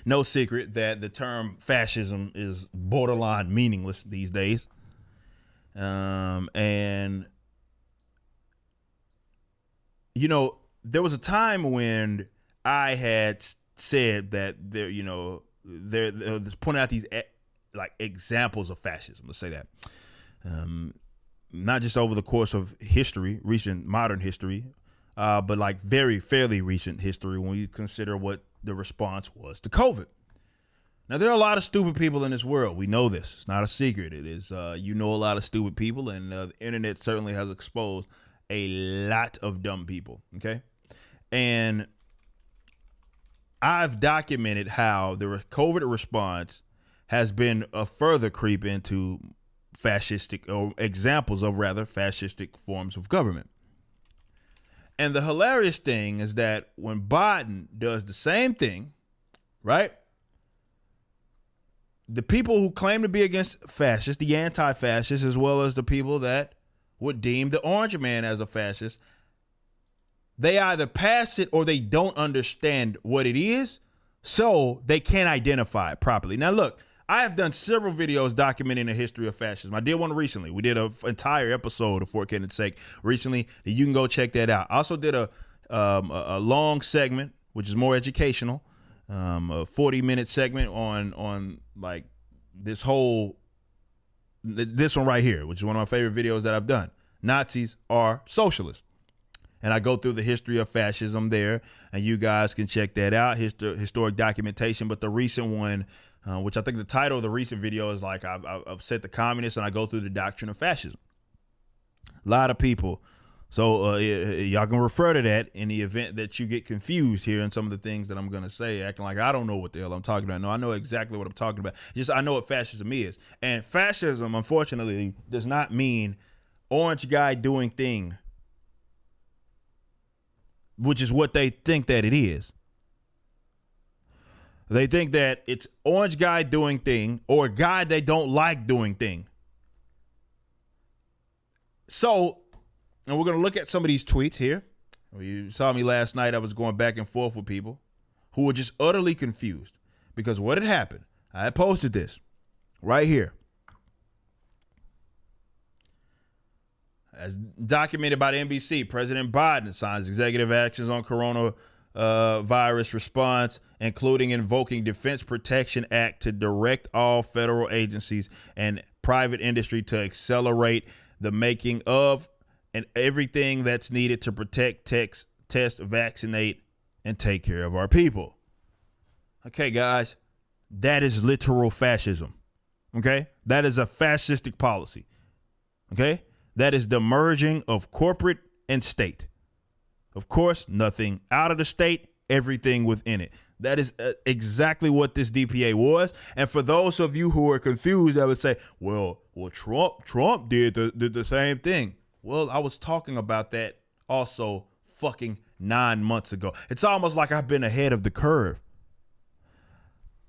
no secret that the term fascism is borderline meaningless these days. And you know, there was a time when I had said that there pointing out these like examples of fascism. Let's say that, not just over the course of history, recent modern history, but like fairly recent history when you consider what the response was to COVID. Now, there are a lot of stupid people in this world. We know this. It's not a secret. It is, a lot of stupid people, and the internet certainly has exposed a lot of dumb people. Okay. And I've documented how the COVID response has been a further creep into fascistic, or examples of rather fascistic forms of government. And the hilarious thing is that when Biden does the same thing, right? The people who claim to be against fascists, the anti-fascists, as well as the people that would deem the orange man as a fascist, they either pass it or they don't understand what it is, so they can't identify it properly. Now, look, I have done several videos documenting the history of fascism. I did one recently. We did an entire episode of For Kidding's Sake recently. You can go check that out. I also did a long segment, which is more educational, a 40-minute segment on like this one right here, which is one of my favorite videos that I've done. Nazis are socialists. And I go through the history of fascism there, and you guys can check that out, historic documentation. But the recent one, which I think the title of the recent video is like, I've set the communists, and I go through the doctrine of fascism. A lot of people. So y'all can refer to that in the event that you get confused here in some of the things that I'm going to say, acting like I don't know what the hell I'm talking about. No, I know exactly what I'm talking about. Just I know what fascism is. And fascism, unfortunately, does not mean orange guy doing thing, which is what they think that it is. They think that it's orange guy doing thing or a guy they don't like doing thing. So, and we're going to look at some of these tweets here. You saw me last night. I was going back and forth with people who were just utterly confused because what had happened, I had posted this right here. As documented by the NBC, President Biden signs executive actions on coronavirus response, including invoking Defense Protection Act to direct all federal agencies and private industry to accelerate the making of and everything that's needed to protect, test, vaccinate, and take care of our people. Okay, guys, that is literal fascism. Okay, that is a fascistic policy. Okay. That is the merging of corporate and state. Of course, nothing out of the state, everything within it. That is exactly what this DPA was. And for those of you who are confused, I would say, well, Trump did the same thing. Well, I was talking about that also fucking 9 months ago. It's almost like I've been ahead of the curve.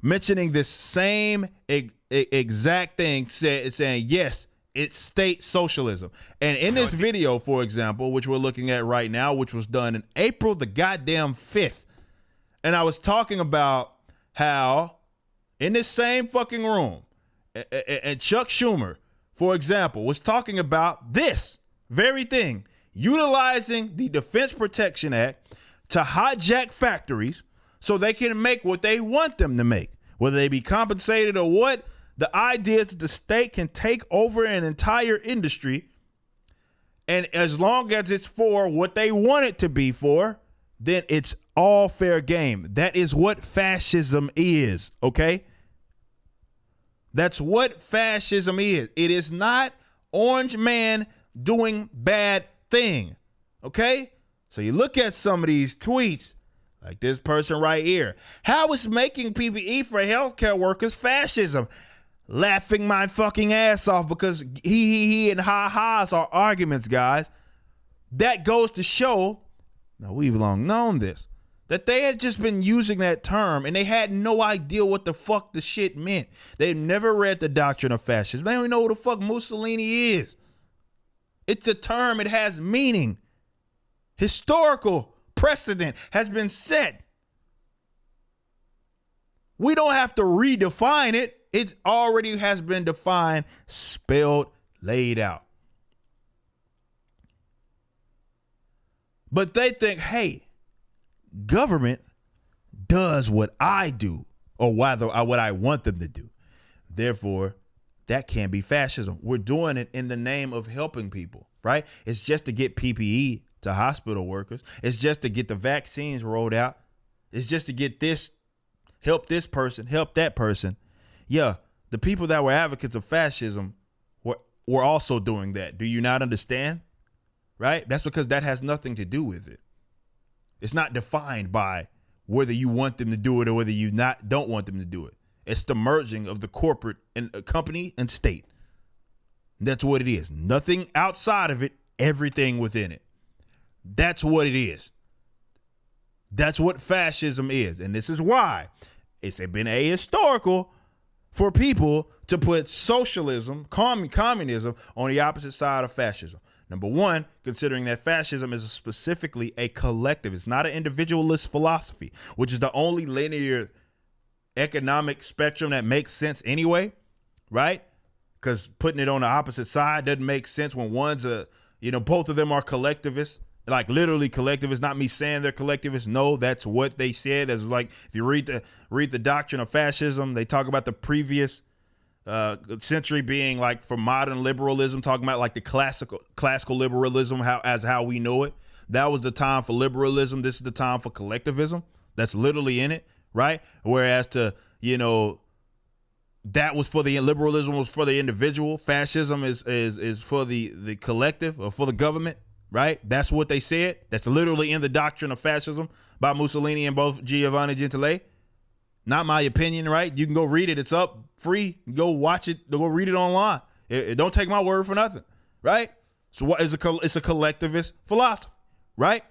Mentioning this same exact thing, saying, yes, it's state socialism. And in this video, for example, which we're looking at right now, which was done in April the goddamn 5th. And I was talking about how in this same fucking room, and Chuck Schumer, for example, was talking about this very thing, utilizing the Defense Protection Act to hijack factories so they can make what they want them to make, whether they be compensated or what. The idea is that the state can take over an entire industry, and as long as it's for what they want it to be for, then it's all fair game. That is what fascism is, okay? That's what fascism is. It is not orange man doing bad thing, okay? So you look at some of these tweets, like this person right here. How is making PPE for healthcare workers fascism? Laughing my fucking ass off because he and ha-has are arguments, guys. That goes to show, now we've long known this, that they had just been using that term and they had no idea what the fuck the shit meant. They've never read the doctrine of fascism. They don't even know who the fuck Mussolini is. It's a term, it has meaning. Historical precedent has been set. We don't have to redefine it. It already has been defined, spelled, laid out. But they think, hey, government does what I do or what I want them to do. Therefore, that can't be fascism. We're doing it in the name of helping people, right? It's just to get PPE to hospital workers. It's just to get the vaccines rolled out. It's just to get this, help this person, help that person. Yeah, the people that were advocates of fascism were also doing that. Do you not understand? Right? That's because that has nothing to do with it. It's not defined by whether you want them to do it or whether you don't want them to do it. It's the merging of the corporate and company and state. That's what it is. Nothing outside of it, everything within it. That's what it is. That's what fascism is. And this is why it's been ahistorical for people to put socialism, communism on the opposite side of fascism. Number one, considering that fascism is specifically a collective. It's not an individualist philosophy, which is the only linear economic spectrum that makes sense anyway, right? Because putting it on the opposite side doesn't make sense when one's both of them are collectivists, like literally collectivists, not me saying they're collectivists. No, that's what they said. As like, if you read the doctrine of fascism, they talk about the previous century being like for modern liberalism, talking about like the classical liberalism, how we know it. That was the time for liberalism. This is the time for collectivism. That's literally in it, right? Whereas that was for the liberalism was for the individual. Fascism is for the collective or for the government, right? That's what they said. That's literally in the doctrine of fascism by Mussolini and both Giovanni Gentile. Not my opinion, right? You can go read it. It's up free. Go watch it. Go read it online. It don't take my word for nothing, right? So what is it's a collectivist philosophy, right?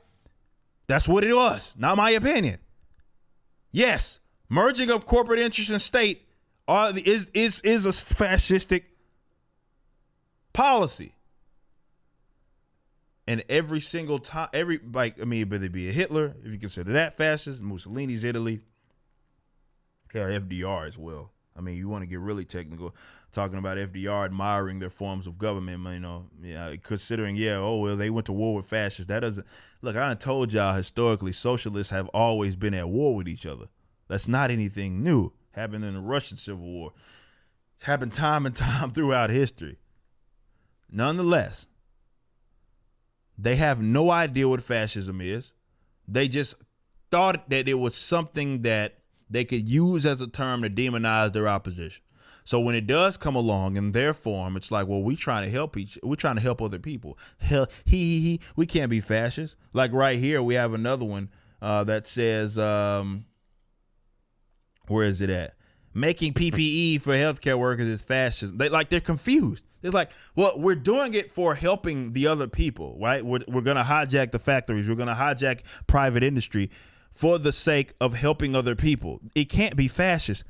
That's what it was. Not my opinion. Yes, merging of corporate interest and state is a fascistic policy. And every single time, whether it be a Hitler, if you consider that fascist, Mussolini's Italy. Yeah, FDR as well. I mean, you want to get really technical, talking about FDR admiring their forms of government, considering, they went to war with fascists. That doesn't, look, I done told y'all historically, socialists have always been at war with each other. That's not anything new. Happened in the Russian Civil War. It's happened time and time throughout history. Nonetheless, they have no idea what fascism is. They just thought that it was something that they could use as a term to demonize their opposition. So when it does come along in their form, it's like, well, we're trying to help other people. Hell, we can't be fascists. Like right here, we have another one that says, where is it at? Making PPE for healthcare workers is fascism. They're confused. It's like, well, we're doing it for helping the other people, right? We're going to hijack the factories. We're going to hijack private industry for the sake of helping other people. It can't be fascist.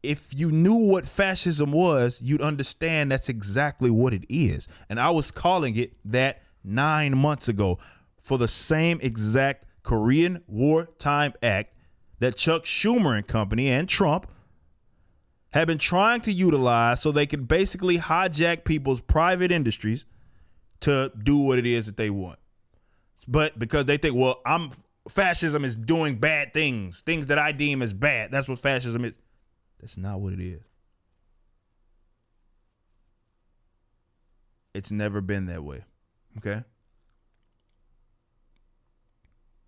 If you knew what fascism was, you'd understand that's exactly what it is. And I was calling it that 9 months ago for the same exact Korean wartime act that Chuck Schumer and company and Trump have been trying to utilize so they can basically hijack people's private industries to do what it is that they want. But because they think, well, fascism is doing bad things that I deem as bad. That's what fascism is. That's not what it is. It's never been that way. Okay?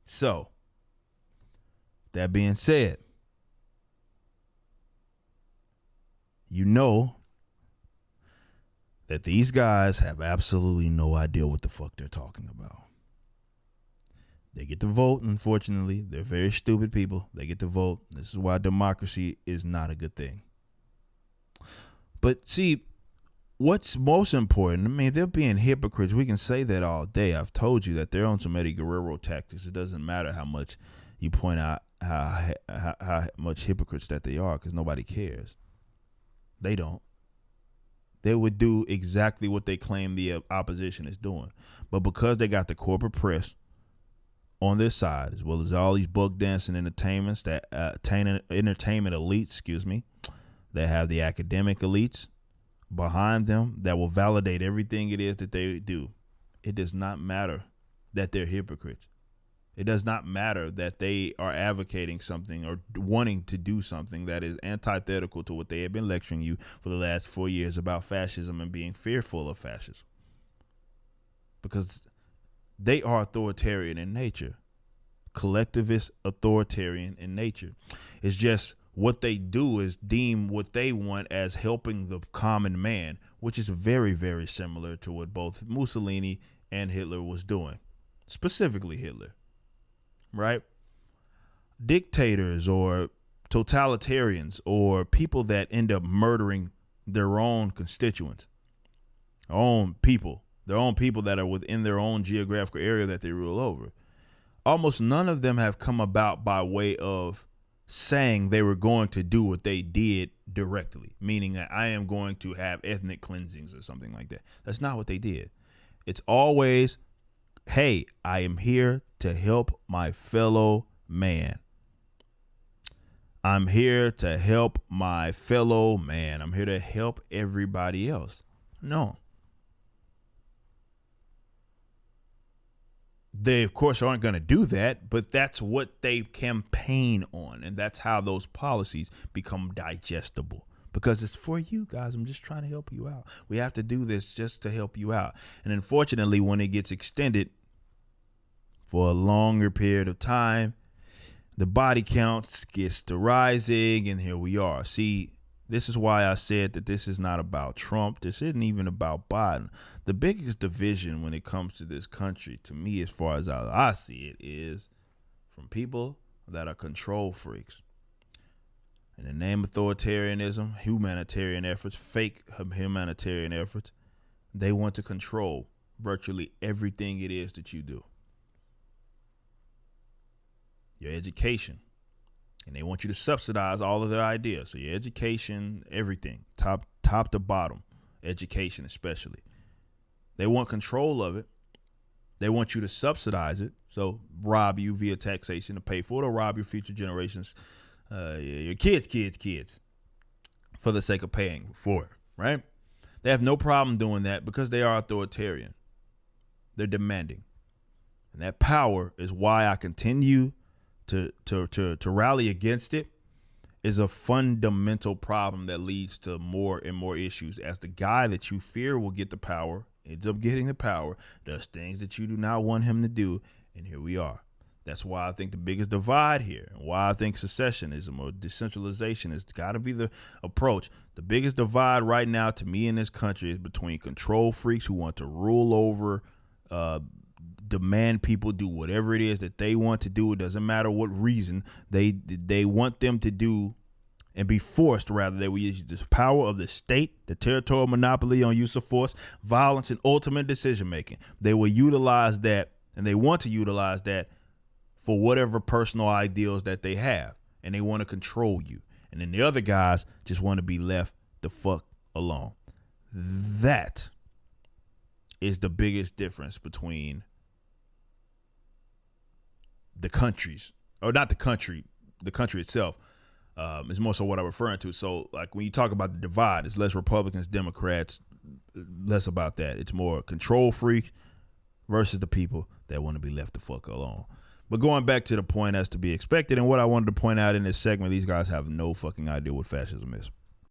So, that being said, you know that these guys have absolutely no idea what the fuck they're talking about. They get to vote, unfortunately. They're very stupid people. They get to vote. This is why democracy is not a good thing. But see, what's most important, I mean, they're being hypocrites. We can say that all day. I've told you that they're on some Eddie Guerrero tactics. It doesn't matter how much you point out how much hypocrites that they are, because nobody cares. They don't. They would do exactly what they claim the opposition is doing. But because they got the corporate press on their side, as well as all these book dancing entertainments that entertainment elites, that have the academic elites behind them that will validate everything it is that they do. It does not matter that they're hypocrites. It does not matter that they are advocating something or wanting to do something that is antithetical to what they have been lecturing you for the last 4 years about fascism and being fearful of fascism. Because they are authoritarian in nature, collectivist authoritarian in nature. It's just what they do is deem what they want as helping the common man, which is very, very similar to what both Mussolini and Hitler was doing, specifically Hitler, right? Dictators or totalitarians or people that end up murdering their own constituents, their own people that are within their own geographical area that they rule over. Almost none of them have come about by way of saying they were going to do what they did directly, meaning that I am going to have ethnic cleansings or something like that. That's not what they did. It's always, hey, I am here to help my fellow man. I'm here to help my fellow man. I'm here to help everybody else. No. They, of course, aren't going to do that, but that's what they campaign on. And that's how those policies become digestible, because it's for you guys. I'm just trying to help you out. We have to do this just to help you out. And unfortunately, when it gets extended for a longer period of time, the body counts gets to rising, and here we are. See, this is why I said that this is not about Trump. This isn't even about Biden. The biggest division when it comes to this country, to me, as far as I see it, is from people that are control freaks. In the name of authoritarianism, humanitarian efforts, fake humanitarian efforts, they want to control virtually everything it is that you do. Your education. And they want you to subsidize all of their ideas. So your education, everything, top to bottom, education especially. They want control of it. They want you to subsidize it. So rob you via taxation to pay for it, or rob your future generations, your kids, for the sake of paying for it, right? They have no problem doing that because they are authoritarian. They're demanding. And that power is why I continue to rally against it. Is a fundamental problem that leads to more and more issues, as the guy that you fear will get the power ends up getting the power, does things that you do not want him to do, and here we are. That's why I think the biggest divide here, and why I think secessionism or decentralization has got to be the approach. The biggest divide right now to me in this country is between control freaks who want to rule over, demand people do whatever it is that they want to do. It doesn't matter what reason they want them to do, and be forced, rather. They will use this power of the state, the territorial monopoly on use of force, violence, and ultimate decision making. They will utilize that, and they want to utilize that for whatever personal ideals that they have, and they want to control you. And then the other guys just want to be left the fuck alone. That is the biggest difference between the countries, or not the country itself. Is more so what I'm referring to. So, like, when you talk about the divide, it's less Republicans, Democrats, less about that. It's more control freak versus the people that want to be left the fuck alone. But going back to the point as to be expected, and what I wanted to point out in this segment, these guys have no fucking idea what fascism is.